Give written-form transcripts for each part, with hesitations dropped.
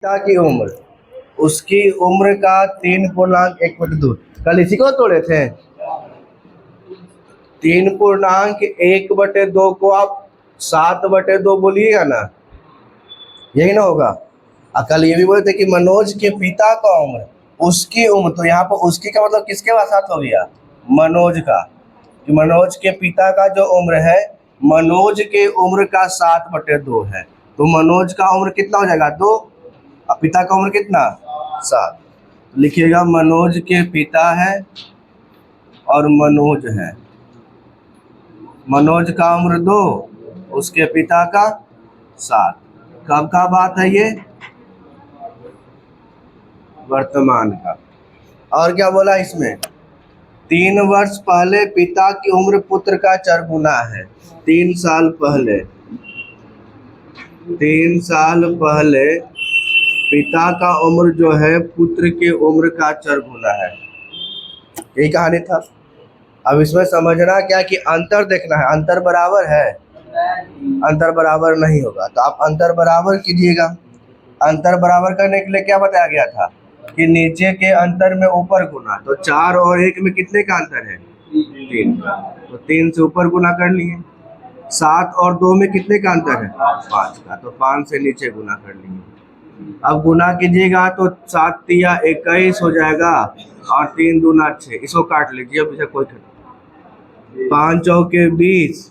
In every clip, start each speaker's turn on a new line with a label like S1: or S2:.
S1: पिता की उम्र, उसकी उम्र का 3.1/2। कल इसी को तोड़े थे। 3.1/2 को आप 7/2 बोलिएगा ना, यही ना होगा। कल ये भी बोले थे कि मनोज के पिता का उम्र, उसकी उम्र, तो यहाँ पर उसकी का मतलब किसके साथ हो गया? मनोज का। कि मनोज के पिता का जो उम्र है, मनोज के उम्र का 7/2 है, तो मनोज का उम्र कितना हो जाएगा? 2। अब पिता का उम्र कितना? 7। लिखिएगा मनोज के पिता है और मनोज है। मनोज का उम्र 2, उसके पिता का 7। कब का बात है ये? वर्तमान का। और क्या बोला इसमें? 3 वर्ष पहले पिता की उम्र पुत्र का 4 गुना है। 3 साल पहले, 3 साल पहले पिता का उम्र जो है पुत्र के उम्र का 4 गुना है। यही कहानी था। अब इसमें समझना क्या कि अंतर देखना है। अंतर बराबर है? अंतर बराबर नहीं होगा, तो आप अंतर बराबर कीजिएगा। अंतर बराबर करने के लिए क्या बताया गया था कि नीचे के अंतर में ऊपर गुना, तो 4 और 1 में कितने का अंतर है? 3 का, तो 3 से ऊपर गुना कर लिए। 7 और 2 में कितने का अंतर है? 5 का, तो 5 से नीचे गुना कर लिए। अब गुना कीजिएगा तो 7 तिया 21 हो जाएगा और 3 दूना 6। इसको काट लीजिए, अब इसे कोई 5 चौके 20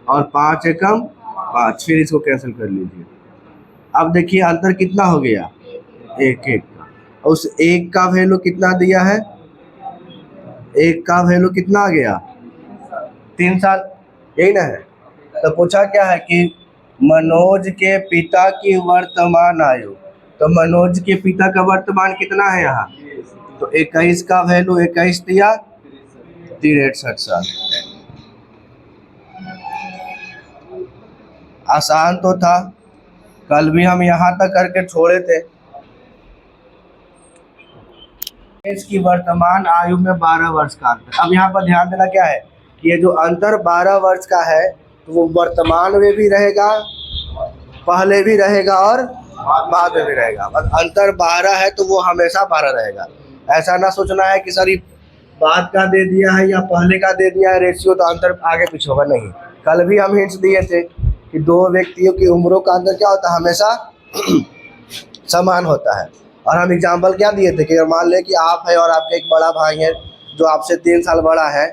S1: और 5 एकम 5, फिर इसको कैंसिल कर लीजिए। अब देखिए अंतर कितना हो गया? 1 का। उस 1 का वैल्यू कितना दिया है? 1 का वैल्यू कितना आ गया? 3 साल, यही ना है। तो पूछा क्या है कि मनोज के पिता की वर्तमान आयु, तो मनोज के पिता का वर्तमान कितना है यहाँ? तो 21 का वैल्यू 21 दिया 63 साल। आसान तो था, कल भी हम यहाँ तक करके छोड़े थे। इसकी वर्तमान आयु में 12 वर्ष का अंतर। अब यहाँ पर ध्यान देना क्या है कि ये जो अंतर 12 वर्ष का है, तो वो वर्तमान में भी रहेगा, पहले भी रहेगा और बाद में भी रहेगा। अंतर 12 है तो वो हमेशा 12 रहेगा। ऐसा ना सोचना है कि सर ये बाद का दे दिया है या पहले का दे दिया है रेशियो, तो अंतर आगे पीछे होगा। नहीं, कल भी हम हिंट्स दिए थे कि 2 व्यक्तियों की उम्रों का अंतर क्या होता है? हमेशा समान होता है। और हम एग्जाम्पल क्या दिए थे कि मान लें कि आप है और आपके एक बड़ा भाई है जो आपसे 3 साल बड़ा है,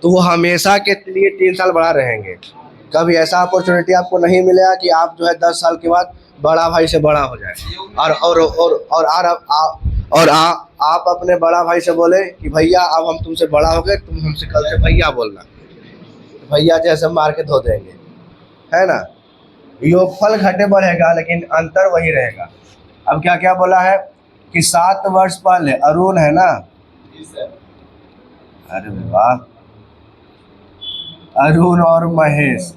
S1: तो वो हमेशा के लिए 3 साल बड़ा रहेंगे। कभी ऐसा अपॉर्चुनिटी आपको नहीं मिलेगा कि आप जो है 10 साल के बाद बड़ा भाई से बड़ा हो जाए और आप अपने बड़ा भाई से बोले कि भैया अब हम तुमसे बड़ा हो गए, तुम हमसे कल से भैया बोलना। भैया जैसे मार के धो देंगे, है ना। योगफल घटे बढ़ेगा लेकिन अंतर वही रहेगा। अब क्या क्या बोला है कि 7 वर्ष पहले अरुण है ना, अरे वाह, अरुण और महेश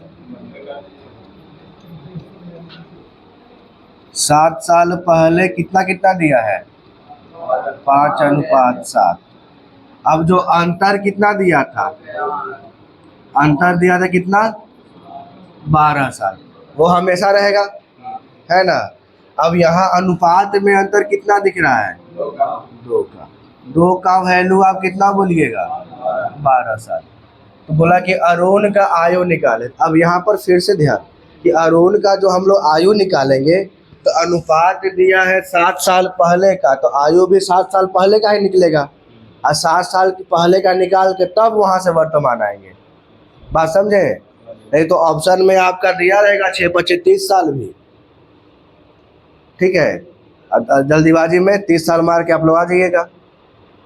S1: 7 साल पहले कितना कितना दिया है? 5:7। अब जो अंतर कितना दिया था? अंतर दिया था कितना? 12 साल। वो हमेशा रहेगा, है ना। अब यहाँ अनुपात में अंतर कितना दिख रहा है? 2 का। 2 का वैल्यू आप कितना बोलिएगा? 12 साल। तो बोला कि अरुण का आयु निकाले। अब यहाँ पर फिर से ध्यान कि अरुण का जो हम लोग आयु निकालेंगे, तो अनुपात दिया है 7 साल पहले का, तो आयु भी 7 साल पहले का ही निकलेगा। और 7 साल पहले का निकाल के तब वहाँ से वर्तमान आएंगे। बात समझे? नहीं तो ऑप्शन में आपका दिया रहेगा 6-25 30 साल भी, ठीक है। जल्दीबाजी में 30 साल मार के आप लोग आ जाइएगा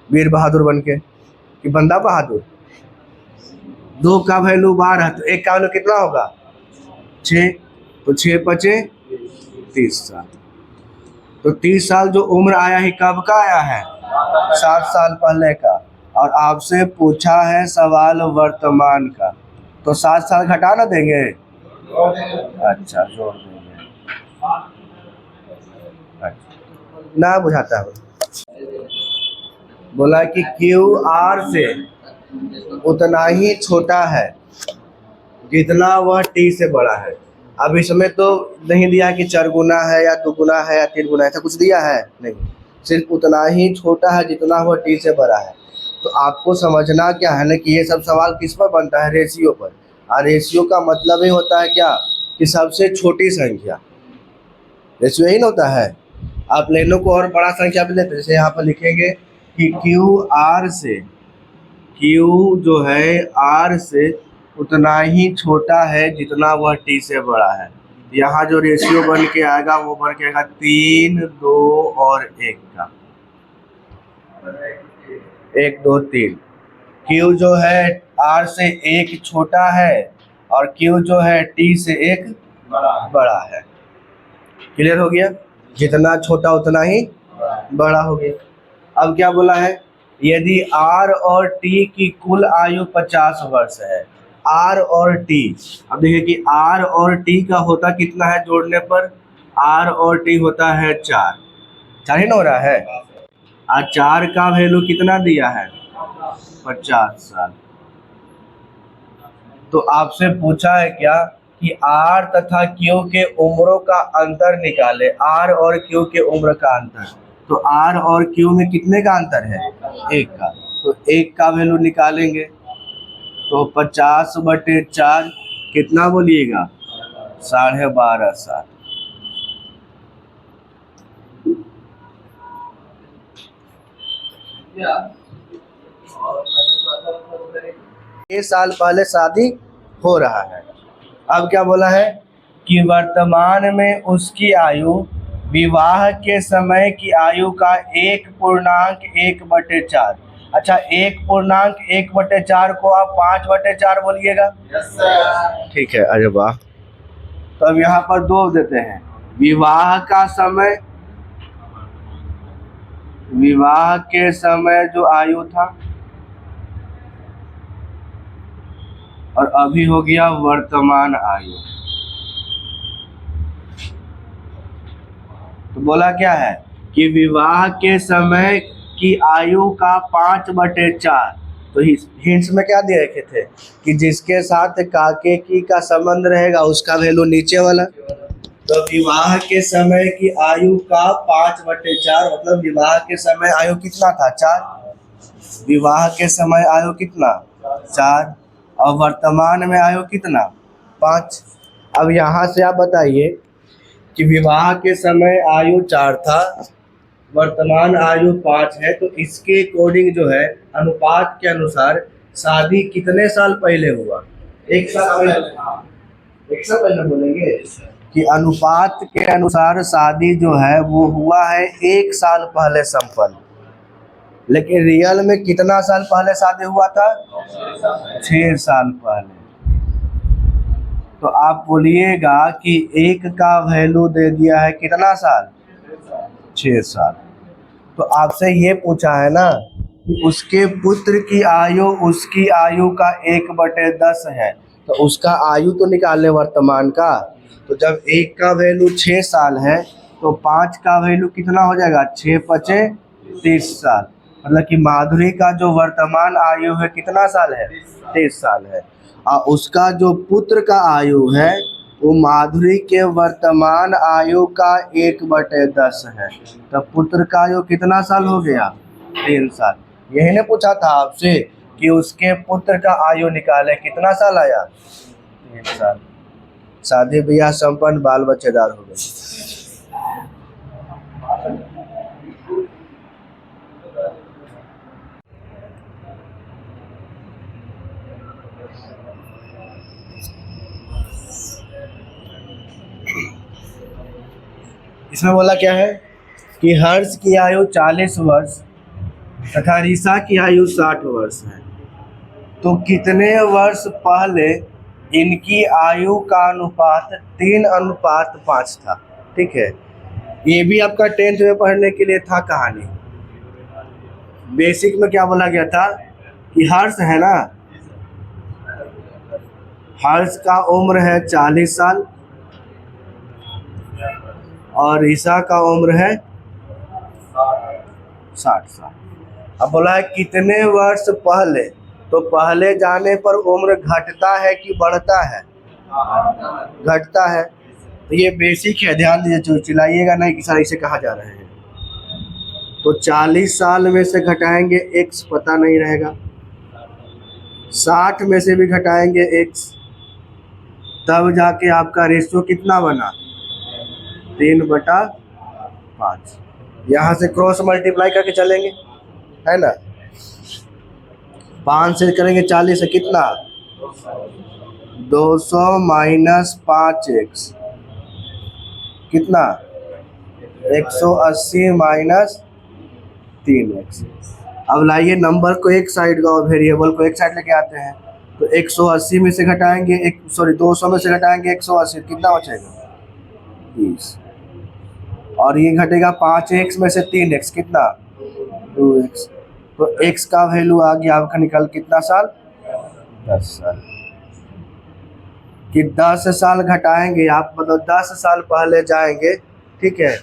S1: वीर बहादुर बन के कि बंदा बहादुर। 2 का वैल्यू 12, तो 1 का वैल्यू कितना होगा? 6, तो 6-5 30 साल। तो 30 साल जो उम्र आया है कब का आया है? 7 साल पहले का। और आपसे पूछा है सवाल वर्तमान का, तो 7 साल घटा ना देंगे? अच्छा, जोड़ देंगे। अच्छा, ना बुझाता हूँ। बोला कि QR से उतना ही छोटा है जितना वह T से बड़ा है। अब इसमें तो नहीं दिया कि 4 गुना है या 2 गुना है या 3 गुना, ऐसा कुछ दिया है नहीं, सिर्फ उतना ही छोटा है जितना वो टी से बड़ा है। तो आपको समझना क्या है ना कि ये सब सवाल किस पर बनता है, रेशियो पर। और रेशियो का मतलब ही होता है क्या कि सबसे छोटी संख्या, रेशियो ही ना होता है। आप लेनों को और बड़ा संख्या भी लेते हैं, जैसे यहाँ पर लिखेंगे कि क्यू जो है आर से उतना ही छोटा है जितना वह टी से बड़ा है। यहाँ जो रेशियो बन के आएगा वो बन के आएगा 3, 2 और 1 का, 1, 2, 3। क्यू जो है आर से 1 छोटा है और क्यू जो है टी से 1 बड़ा है। क्लियर हो गया? जितना छोटा उतना ही बड़ा हो गया। अब क्या बोला है, यदि आर और टी की कुल आयु 50 वर्ष है, आर और टी, अब देखिए कि आर और टी का होता कितना है जोड़ने पर, आर और टी होता है 4 ही ना हो रहा है। और 4 का वैल्यू कितना दिया है, 50 साल। तो आपसे पूछा है क्या कि आर तथा क्यू के उम्रों का अंतर निकाले, आर और क्यू के उम्र का अंतर। तो आर और क्यू में कितने का अंतर है, 1 का। तो 1 का वैल्यू निकालेंगे तो 50/4 कितना बोलिएगा, 12.5 साल। ये साल पहले शादी हो रहा है। अब क्या बोला है कि वर्तमान में उसकी आयु विवाह के समय की आयु का 1.1/4। अच्छा, 1.1/4 को आप 5/4 बोलिएगा। ठीक है, अरे वाह। तो अब यहाँ पर 2 देते हैं, विवाह का समय, विवाह के समय जो आयु था, और अभी हो गया वर्तमान आयु। तो बोला क्या है कि विवाह के समय की आयु का 5/4। तो हिंट्स में क्या दे रखे थे कि जिसके साथ काके की का संबंध रहेगा उसका वैल्यू नीचे वाला। तो विवाह के समय की आयु का 5/4 मतलब विवाह के समय आयु कितना था, 4। विवाह के समय आयु कितना, 4, और वर्तमान में आयु कितना, 5। अब यहाँ से आप बताइए कि विवाह के समय आयु 4 था, वर्तमान आयु 5 है, तो इसके अकॉर्डिंग जो है अनुपात के अनुसार शादी कितने साल पहले हुआ, 1 साल पहले। 1 साल पहले बोलेंगे कि अनुपात के अनुसार शादी जो है वो हुआ है 1 साल पहले संपन्न। लेकिन रियल में कितना साल पहले शादी हुआ था, 6 साल पहले। तो आप बोलिएगा कि 1 का वैल्यू दे दिया है कितना साल, 6 साल। तो आपसे ये पूछा है ना कि उसके पुत्र की आयु उसकी आयु का 1/10 है, तो उसका आयु तो निकाले वर्तमान का। तो जब 1 का वैल्यू 6 साल है तो 5 का वैल्यू कितना हो जाएगा, 6×5 = 30 साल। मतलब कि माधुरी का जो वर्तमान आयु है कितना साल है, 30 साल है। और उसका जो पुत्र का आयु है वो माधुरी के वर्तमान आयु का 1/10 है। तो पुत्र का आयु कितना साल हो गया, 3 साल। यही ने पूछा था आपसे कि उसके पुत्र का आयु निकाले, कितना साल आया, 3 साल। शादी ब्याह संपन्न, बाल बच्चेदार हो गए। इसमें बोला क्या है कि हर्ष की आयु 40 वर्ष तथा रीसा की आयु 60 वर्ष है। तो कितने वर्ष पहले इनकी आयु का अनुपात 3:5 था। ठीक है, ये भी आपका 10th में पढ़ने के लिए था कहानी। बेसिक में क्या बोला गया था कि हर्ष है ना, हर्ष का उम्र है 40 साल और ईसा का उम्र है 60 साल। अब बोला है कितने वर्ष पहले, तो पहले जाने पर उम्र घटता है कि बढ़ता है, घटता है। तो ये बेसिक है, ध्यान दीजिए, जो चिल्लाइएगा नहीं कि सर इसे कहा जा रहे हैं। तो 40 साल में से घटाएंगे x, पता नहीं रहेगा। 60 में से भी घटाएंगे x, तब जाके आपका रेशियो कितना बना, 3/5। यहाँ से क्रॉस मल्टीप्लाई करके चलेंगे, है ना। 5 से करेंगे 40 से कितना, 200 माइनस 5x कितना, 180 माइनस 3x। अब लाइए नंबर को एक साइड का और वेरिएबल को एक साइड लेके आते हैं। तो 180 में से घटाएंगे 200 में से घटाएंगे 180, कितना बचेगा, 20। और ये घटेगा 5x में से 3x, कितना, 2x। तो x का वैल्यू आ गया आपका निकल कितना साल, 10 साल। कि 10 साल घटाएंगे आप, मतलब 10 साल पहले जाएंगे, ठीक है।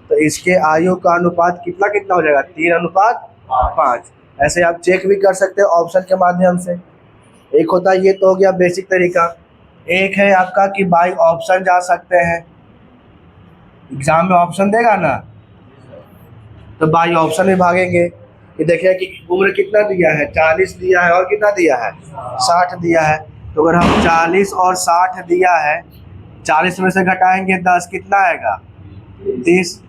S1: तो इसके आयु का अनुपात कितना कितना हो जाएगा, 3:5। ऐसे आप चेक भी कर सकते हैं ऑप्शन के माध्यम से। एक होता है, ये तो हो गया बेसिक तरीका। एक है आपका कि बाई ऑप्शन जा सकते हैं, एग्जाम में ऑप्शन देगा ना, तो बाई ऑप्शन में भागेंगे कि देखिए कि उम्र कितना दिया है, 40 दिया है और कितना दिया है, 60 दिया है। तो अगर हम 40 और 60 दिया है, 40 में से घटाएंगे 10, कितना आएगा, 30।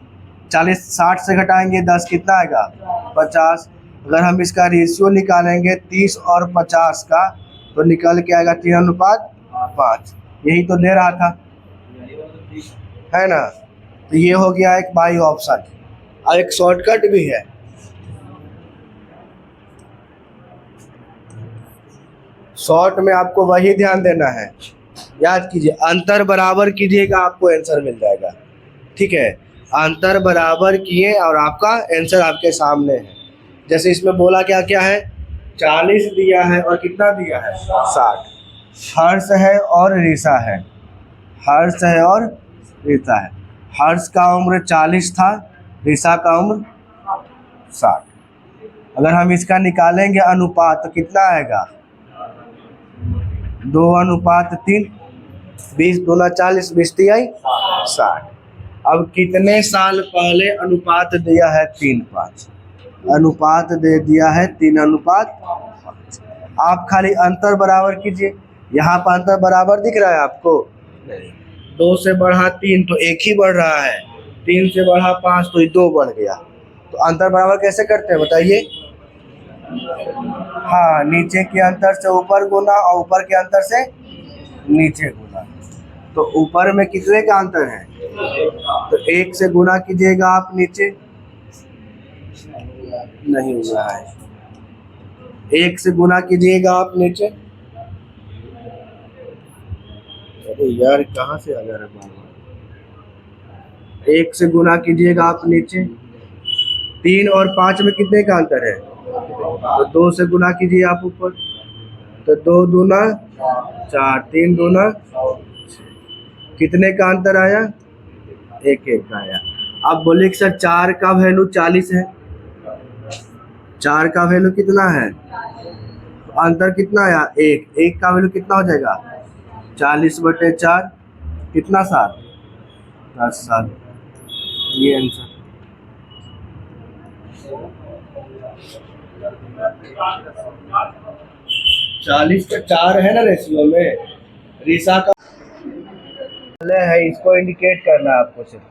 S1: 40 60 से घटाएंगे 10, कितना आएगा, 50। अगर हम इसका रेशियो निकालेंगे 30 और 50 का, तो निकल के आएगा 3:5। यही तो दे रहा था, है ना। तो ये हो गया एक बाई ऑप्शन। और एक शॉर्टकट भी है, शॉर्ट में आपको वही ध्यान देना है, याद कीजिए, अंतर बराबर कीजिएगा, आपको आंसर मिल जाएगा, ठीक है। अंतर बराबर किए और आपका आंसर आपके सामने है। जैसे इसमें बोला क्या क्या है, 40 दिया है और कितना दिया है, 60। हर्ष है और ऋषा है, हर्ष है और ऋषा है। हर्ष का उम्र 40 था, ऋषा का उम्र 60। अगर हम इसका निकालेंगे अनुपात तो कितना आएगा, 2:3। 20 दूना 40, 20 तिहाई 60। अब कितने साल पहले अनुपात दिया है, 3:5। अनुपात दे दिया है 3:5। आप खाली अंतर बराबर कीजिए। यहाँ पर अंतर बराबर दिख रहा है आपको, 2 से बढ़ा 3 तो 1 ही बढ़ रहा है, 3 से बढ़ा 5 तो 2 बढ़ गया। तो अंतर बराबर कैसे करते हैं बताइए, हाँ, नीचे के अंतर से ऊपर गुना और ऊपर के अंतर से नीचे गुना। तो ऊपर में कितने का अंतर है, तो 1 से गुना कीजिएगा आप, नीचे नहीं हो रहा है, 1 से गुना कीजिएगा आप नीचे। अरे यार कहाँ से आ जा रहा है, 1 से गुना कीजिएगा आप नीचे। 3 और 5 में कितने का अंतर है, तो 2 से गुना कीजिए आप ऊपर, तो 2 दूना 4, 3 दूना, कितने का अंतर आया, 1 का आया। अब बोलिए कि सर 4 का वैल्यू 40 है, 4 का वैल्यू कितना है, तो अंतर कितना आया, 1 का वैल्यू कितना हो जाएगा, 40/4, कितना साल, 10 साल। ये आंसर। 40/4 है ना रेशियो में, ऋषा का है, इसको इंडिकेट करना है आपको। सिर्फ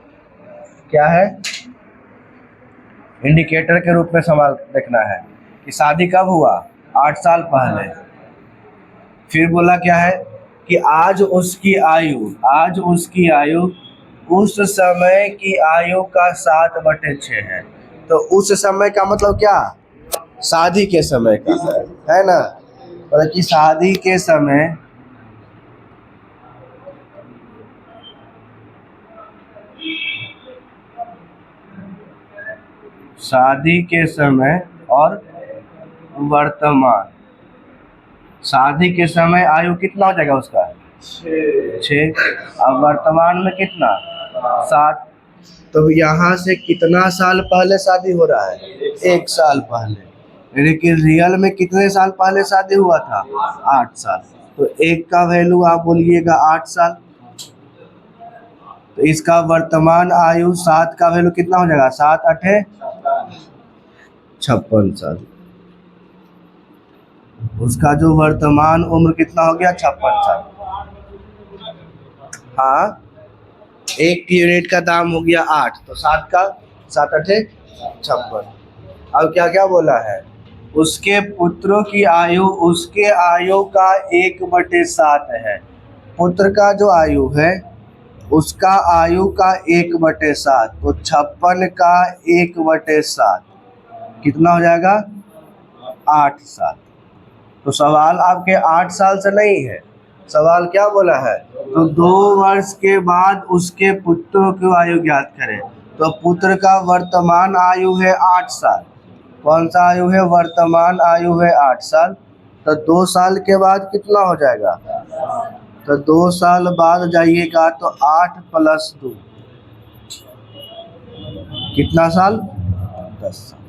S1: क्या है, इंडिकेटर के रूप में सवाल देखना है कि शादी कब हुआ, 8 साल पहले। फिर बोला क्या है कि आज उसकी आयु उस समय की आयु का 7/6 है। तो उस समय का मतलब क्या, शादी के समय का, है ना। मतलब कि शादी के समय और वर्तमान, शादी के समय आयु कितना हो जाएगा उसका, 6। अब वर्तमान में कितना, 7। तो यहाँ से कितना साल पहले शादी हो रहा है, 1 साल पहले। यानी कि रियल में कितने साल पहले शादी हुआ था, 8 साल। तो 1 का वैल्यू आप बोलिएगा 8 साल। तो इसका वर्तमान आयु 7 का वैल्यू कितना हो जाएगा? 7 अठे 56 साल। उसका जो वर्तमान उम्र कितना हो गया? 56 साल। हाँ, 1 यूनिट का दाम हो गया 8, तो 7 का 7 अठे 56। अब क्या क्या बोला है? उसके पुत्रों की आयु उसके आयु का 1/7 है। पुत्र का जो आयु है उसका आयु का 1/7, तो 56 का 1/7 कितना हो जाएगा? 8 साल। तो सवाल आपके 8 साल से नहीं है, सवाल क्या बोला है? तो 2 वर्ष के बाद उसके पुत्रों की आयु ज्ञात करें। तो पुत्र का वर्तमान आयु है 8 साल। कौन सा आयु है? वर्तमान आयु है 8 साल। तो 2 साल के बाद कितना हो जाएगा? तो 2 साल बाद जाइएगा तो 8 + 2 कितना साल? 10 साल।